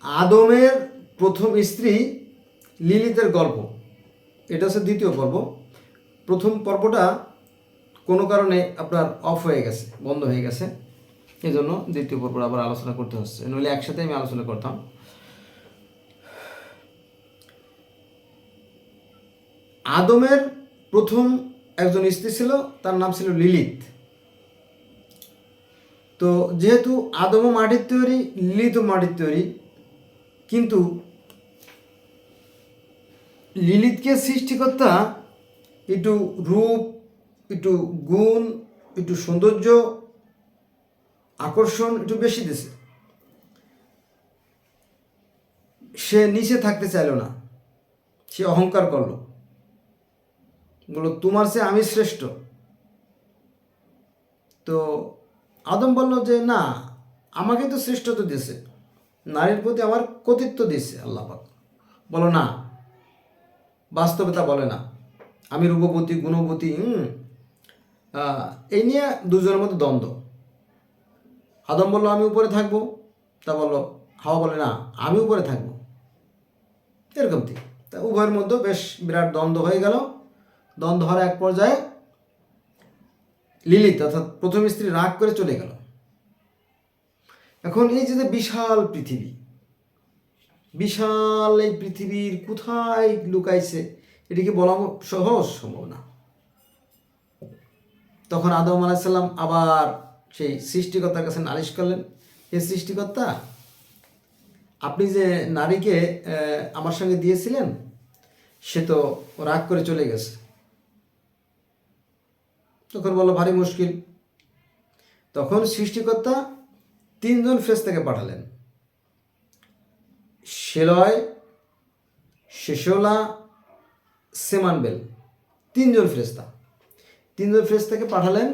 আদমের প্রথম স্ত্রী লিলিতের গল্প, এটা হচ্ছে দ্বিতীয় পর্ব। প্রথম পর্বটা কোনো কারণে আপনার অফ হয়ে গেছে, বন্ধ হয়ে গেছে, এই জন্য দ্বিতীয় পর্বটা আবার আলোচনা করতে হচ্ছে, নইলে একসাথে আমি আলোচনা করতাম। আদমের প্রথম একজন স্ত্রী ছিল, তার নাম ছিল লিলিত। তো যেহেতু আদমও মাটির তৈরি, লিলিতও মাটির তৈরি, কিন্তু লিলিতকে সৃষ্টিকর্তা একটু রূপ, একটু গুণ, একটু সৌন্দর্য, আকর্ষণ একটু বেশি দিছে। সে নিচে থাকতে চাইল না, সে অহংকার করলো, বলল তোমার চেয়ে আমি শ্রেষ্ঠ। তো আদম বলল যে না, আমাকে তো শ্রেষ্ঠত্ব দিয়েছে, নারীর প্রতি আমার কর্তৃত্ব দিয়েছে আল্লাহ পাক। বলো না, বাস্তবতা বলে না, আমি রূপবতী, গুণবতী। এই নিয়ে দুজনের মধ্যে দ্বন্দ্ব। আদম বলল আমি উপরে থাকবো, তা বললো হাওয়া বলে না, আমি উপরে থাকবো। এরকম ঠিক, তা উভয়ের মধ্যে বেশ বিরাট দ্বন্দ্ব হয়ে গেল। দ্বন্দ্ব হওয়ার এক পর্যায়ে লিলিত অর্থাৎ প্রথম স্ত্রী রাগ করে চলে গেল। এখন এই যে বিশাল পৃথিবী, বিশাল এই পৃথিবীর কোথায় লুকাইছে, এটিকে বলা সহজ সম্ভব না। তখন আদম আলাইসাল্লাম আবার সেই সৃষ্টিকর্তার কাছে নালিশ করলেন, হে সৃষ্টিকর্তা, আপনি যে নারীকে আমার সঙ্গে দিয়েছিলেন, সে তো রাগ করে চলে গেছে। তখন বলল ভারী মুশকিল। তখন সৃষ্টিকর্তা 3 জন ফেরেশতাকে পাঠালেন, সেলয়, শেষোলা, সেমানবেল, 3 জন ফেরেশতা। 3 জন ফেরেশতাকে পাঠালেন,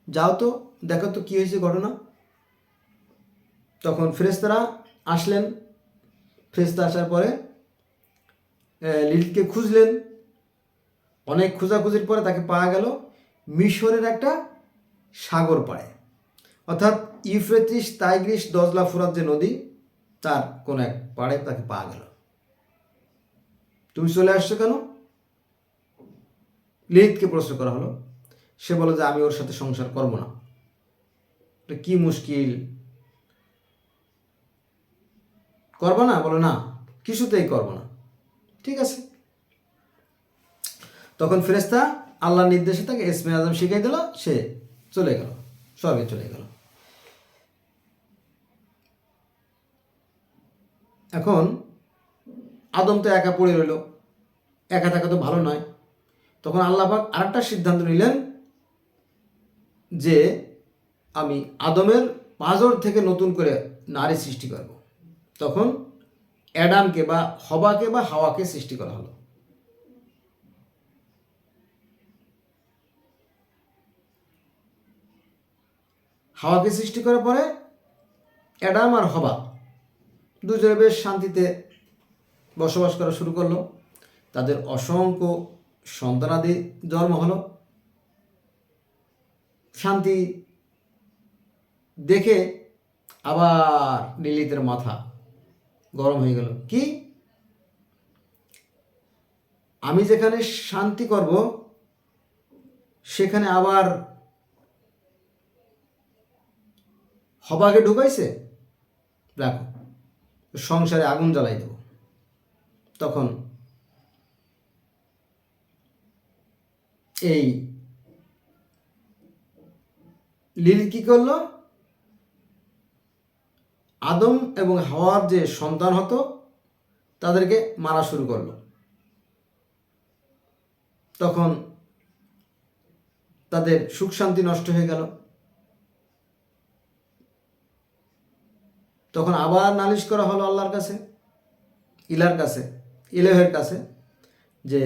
যাও তো দেখো তো কী হয়েছে ঘটনা। তখন ফেরেশতারা আসলেন। ফেরেশতা আসার পরে লিলিতকে খুঁজলেন। অনেক খোঁজাখুঁজির পরে তাকে পাওয়া গেল মিশরের একটা সাগর পাড়ে, অর্থাৎ ইউফ্রেটিস, টাইগ্রিস, দজলা, ফুরাত যে নদী, তার কোন এক পাড়ে তাকে পাওয়া গেল। তুমি চলে আসছো কেন? লিলিতকে প্রশ্ন করা হলো। সে বলে যে আমি ওর সাথে সংসার করব না। কি মুশকিল, করবো না? বলো না, কিছুতেই করবো না। ঠিক আছে। তখন ফেরেশতা আল্লাহর নির্দেশে তাকে ইসমে আজম শিখিয়ে দিল, সে চলে গেল, স্বর্গে চলে গেল। এখন আদম তো একা পড়ে রইল, একা থাকা তো ভালো নয়। তখন আল্লাহ পাক আরেকটা সিদ্ধান্ত নিলেন যে আমি আদমের পাঁজর থেকে নতুন করে নারী সৃষ্টি করব। তখন অ্যাডামকে বা হবাকে বা হাওয়াকে সৃষ্টি করা হলো। হাওয়াকে সৃষ্টি করার পরে অ্যাডাম আর হবা দুজনে বেশ শান্তিতে বসবাস করা শুরু করলো। তাদের অসংখ্য সন্তানাদি জন্ম হলো। শান্তি দেখে আবার লিলিতের মাথা গরম হয়ে গেল। কি, আমি যেখানে শান্তি করব সেখানে আবার হবাকে ঢুকাইছে, রাখো, সংসারে আগুন জ্বালাই দেব। তখন এই লিলি কি করলো, আদম এবং হাওয়ার যে সন্তান হতো তাদেরকে মারা শুরু করলো। তখন তাদের সুখ শান্তি নষ্ট হয়ে গেল। তখন আবার নালিশ করা হলো আল্লাহর কাছে, ইলার কাছে, ইলাহের কাছে, যে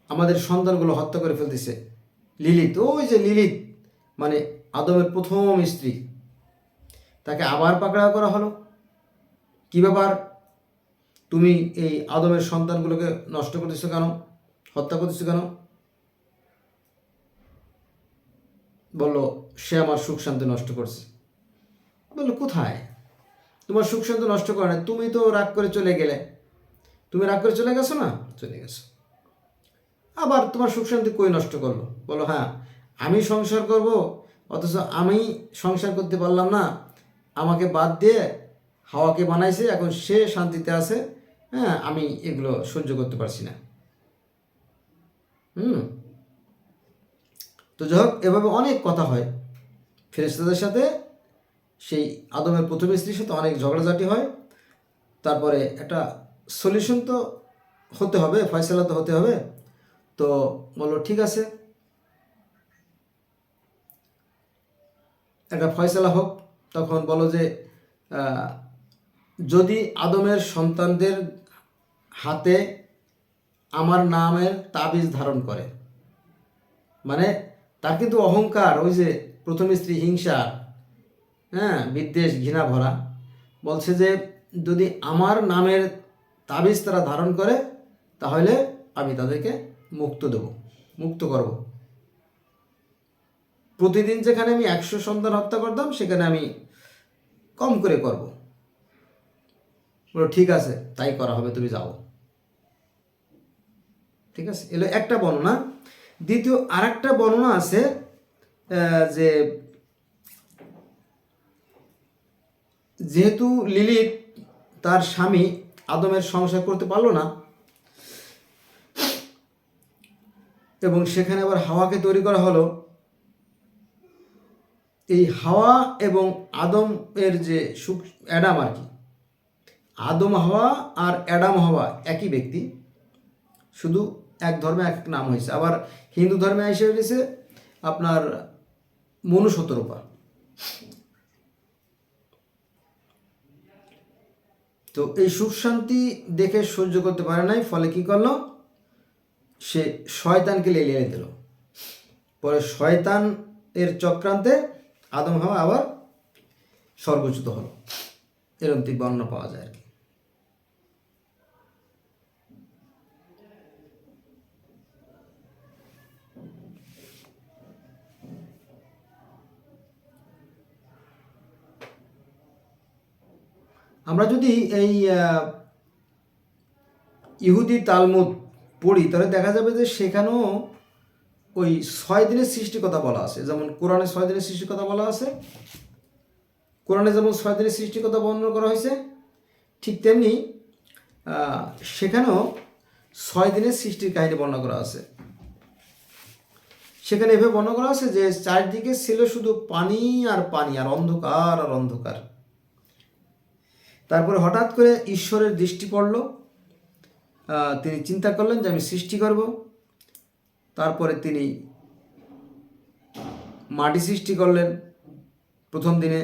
আমাদের সন্তানগুলো হত্যা করে ফেলতেছে লিলিত। ওই যে লিলিত মানে আদমের প্রথম স্ত্রী, তাকে আবার পাকড়াও করা হলো। কি ব্যাপার, তুমি এই আদমের সন্তানগুলোকে নষ্ট করতেছো কেন, হত্যা করতেছো কেন? বলল সে আমার সুখ শান্তি নষ্ট করছে। বললো কোথায়, তোমার সুখ শান্তি নষ্ট করে না, তুমি তো রাগ করে চলে গেলে, তুমি রাগ করে চলে গেছো না, চলে গেছো, আবার তোমার সুখ শান্তি কই নষ্ট করলো? বলো হ্যাঁ, আমি সংসার করব, অথচ আমি সংসার করতে পারলাম না, আমাকে বাদ দিয়ে হাওয়াকে বানাইছে, এখন সে শান্তিতে আছে, হ্যাঁ আমি এগুলো সহ্য করতে পারছি না। হুম। তো যাই হোক, এভাবে অনেক কথা হয় ফেরেশতাদের সাথে, সেই আদমের প্রথম স্ত্রীর সাথে অনেক ঝগড়াঝাটি হয়। তারপরে একটা সলিউশন তো হতে হবে, ফয়সালা তো হতে হবে। তো বললো ঠিক আছে, একটা ফয়সালা হোক। তখন বলো যে যদি আদমের সন্তানদের হাতে আমার নামের তাবিজ ধারণ করে, মানে তার কিন্তু অহংকার, ওই যে প্রথম স্ত্রী, হিংসা, হ্যাঁ বিদ্বেষ, ঘৃণা ভরা, বলছে যে যদি আমার নামের তাবিজ তারা ধারণ করে তাহলে আমি তাদেরকে মুক্ত দেব, মুক্ত করব। প্রতিদিন যেখানে আমি 100 সন্তান হত্যা করতাম সেখানে আমি কম করে করব। বলো ঠিক আছে, তাই করা হবে, তুমি যাও। ঠিক আছে, এলো একটা বর্ণনা। দ্বিতীয় আর একটা বর্ণনা আছে যে যেহেতু লিলিত তার স্বামী আদমের সংসার করতে পারলো না, এবং সেখানে আবার হাওয়াকে তৈরি করা হলো, এই হাওয়া এবং আদম এর যে সুখ, অ্যাডাম আর কি, আদম হাওয়া আর অ্যাডাম হাওয়া একই ব্যক্তি, শুধু এক ধর্মে এক নাম হয়েছে। আবার হিন্দু ধর্মে এসে হয়েছে আপনার মনুষ্যতরূপা। তো এই সুখ শান্তি দেখে সহ্য করতে পারে নাই, ফলে কি করলো, সে শয়তানকে লেলিয়ে দিল। পরে শয়তান এর চক্রান্তে আদম হাওয়া আবার স্বর্গচ্যুত হলো, এরকম বর্ণনা পাওয়া যায় আর কি। আমরা যদি এই ইহুদি তালমুদ পড়ি তাহলে দেখা যাবে যে সেখানেও ওই 6 দিনের সৃষ্টির কথা বলা আছে। যেমন কোরআনে 6 দিনের সৃষ্টির কথা বলা আছে, কোরআনে যেমন 6 দিনের সৃষ্টির কথা বর্ণনা করা হয়েছে, ঠিক তেমনি সেখানেও 6 দিনের সৃষ্টির কাহিনী বর্ণনা করা আছে। সেখানে এভাবে বর্ণনা করা আছে যে চারদিকে ছিল শুধু পানি আর পানি, আর অন্ধকার আর অন্ধকার। তারপরে হঠাৎ করে ঈশ্বরের দৃষ্টি পড়ল, তিনি চিন্তা করলেন যে আমি সৃষ্টি করব। তারপরে তিনি মাটি সৃষ্টি করলেন প্রথম দিনে,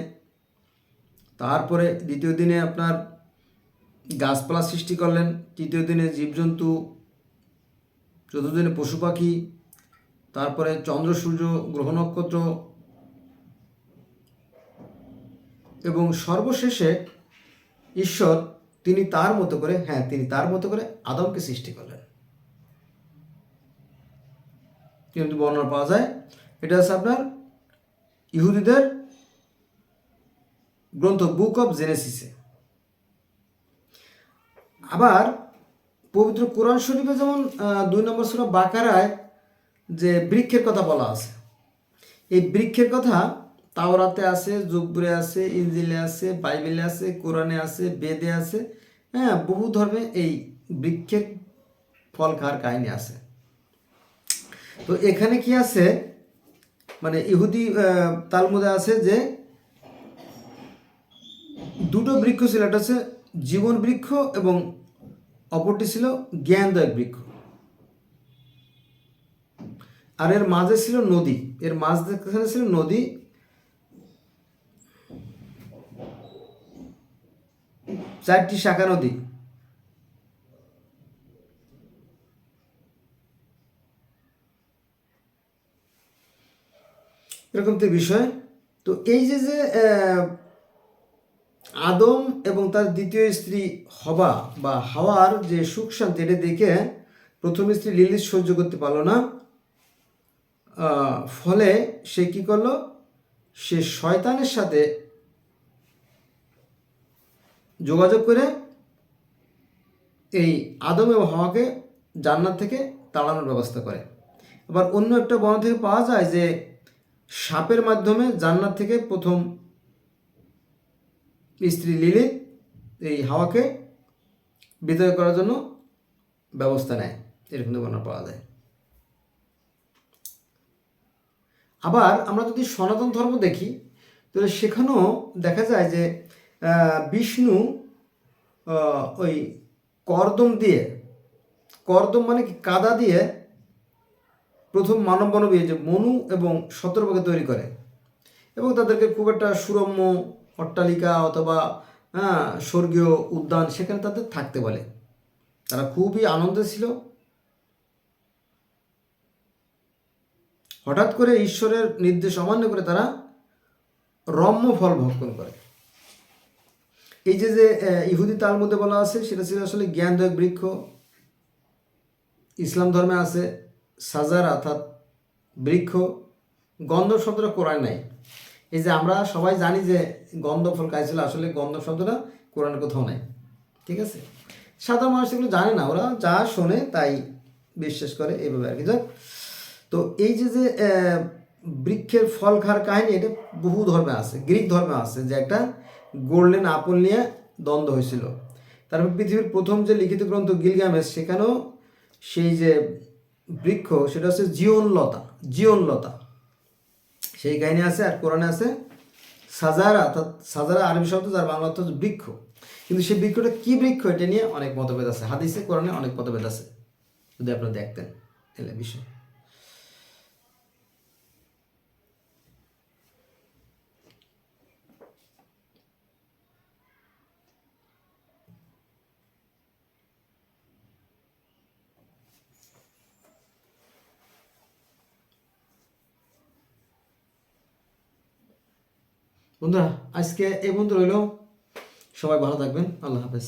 তারপরে দ্বিতীয় দিনে আপনার গাছপালা সৃষ্টি করলেন, তৃতীয় দিনে জীবজন্তু, চতুর্থ দিনে পশু পাখি, তারপরে চন্দ্র সূর্য গ্রহ নক্ষত্র, এবং সর্বশেষে ঈশ্বর তিনি তার মতো করে, তিনি তার মতো করে আদমকে সৃষ্টি করলেন। কিন্তু বর্ণনা পাওয়া যায়, এটা হচ্ছে আপনার ইহুদিদের গ্রন্থ বুক অফ জেনেসিসে। আবার পবিত্র কোরআন শরীফে যেমন 2 নম্বর সূরা বাকারায় যে বৃক্ষের কথা বলা আছে, এই বৃক্ষের কথা তাওরাতে আছে, জব্বুরে আছে, ইনজিলে আছে, বাইবেলে আছে, কোরআনে আছে, বেদে আছে, হ্যাঁ বহু ধর্মে এই বৃক্ষের ফল খাওয়ার কাহিনী আছে। তো এখানে কি আছে, মানে ইহুদি তালমুদে আছে যে দুটো বৃক্ষ ছিল, একটা হচ্ছে জীবন বৃক্ষ এবং অপরটি ছিল জ্ঞানদায়ক বৃক্ষ। আর এর মাঝে ছিল নদী, এর মাঝখানে ছিল নদী, চারটি শাখা নদী। এরকম তো বিষয়। তো এই যে যে আদম এবং তার দ্বিতীয় স্ত্রী হবা বা হাওয়ার যে সুখ শান্তি, এটা দেখে প্রথম স্ত্রী লিলিত সহ্য করতে পারলো না, ফলে সে কি করলো, সে শয়তানের সাথে যোগাযোগ করে এই আদম এবং হাওয়াকে জান্নাত থেকে তাড়ানোর ব্যবস্থা করে। আবার অন্য একটা বর্ণনা থেকে পাওয়া যায় যে সাপের মাধ্যমে জান্নাত থেকে প্রথম স্ত্রী লিলিত এই হাওয়াকে বিদায় করার জন্য ব্যবস্থা নেয়, এরকম বর্ণনা পাওয়া যায়। আবার আমরা যদি সনাতন ধর্ম দেখি তাহলে সেখানেও দেখা যায় যে বিষ্ণু ওই কর্দম মানে কি কাদা দিয়ে প্রথম মানব মানবী যে মনু এবং শতরূপাকে তৈরি করে এবং তাদেরকে খুব একটা সুরম্য অট্টালিকা অথবা স্বর্গীয় উদ্যান সেখানে তাদের থাকতে বলে। তারা খুবই আনন্দে ছিল। হঠাৎ করে ঈশ্বরের নির্দেশ অমান্য করে তারা রম্য ফল ভক্ষণ করে। এই যে ইহুদি তালমুদে বলা আছে সেটা ছিল আসলে জ্ঞানদায়ক বৃক্ষ। ইসলাম ধর্মে আছে সাজারা অর্থাৎ বৃক্ষ। গন্ধব শব্দটা কোরআন নাই। এই যে আমরা সবাই জানি যে গন্ধব ফল খাইছিল, আসলে গন্ধব শব্দটা কোরআনে কোথাও নাই। ঠিক আছে, সাধারণ মানুষ এগুলো জানে না, ওরা যা শোনে তাই বিশ্বাস করে এইভাবে আর কি। যাক, তো এই যে বৃক্ষের ফল খাওয়ার কাহিনী এটা বহু ধর্মে আছে। গ্রিক ধর্মে আছে যে একটা গোল্ডেন আপেল নিয়ে দ্বন্দ্ব হয়েছিল। তারপর পৃথিবীর প্রথম যে লিখিত গ্রন্থ গিলগামেশ সেখানেও সেই যে বৃক্ষ সেটা হচ্ছে জীবনলতা সেই কাহিনী আছে। আর কোরআনে আছে সাজারা, অর্থাৎ সাজারা আরবি শব্দ যার বাংলা অর্থ বৃক্ষ। কিন্তু সেই বৃক্ষটা কি বৃক্ষ এটা নিয়ে অনেক মতভেদ আছে, হাদিসে কোরআনে অনেক মতভেদ আছে, যদি আপনারা দেখতেন এলে বিষয়। বন্ধুরা আজকে এই বন্ধু রইল, সবাই ভালো থাকবেন, আল্লাহ হাফেজ।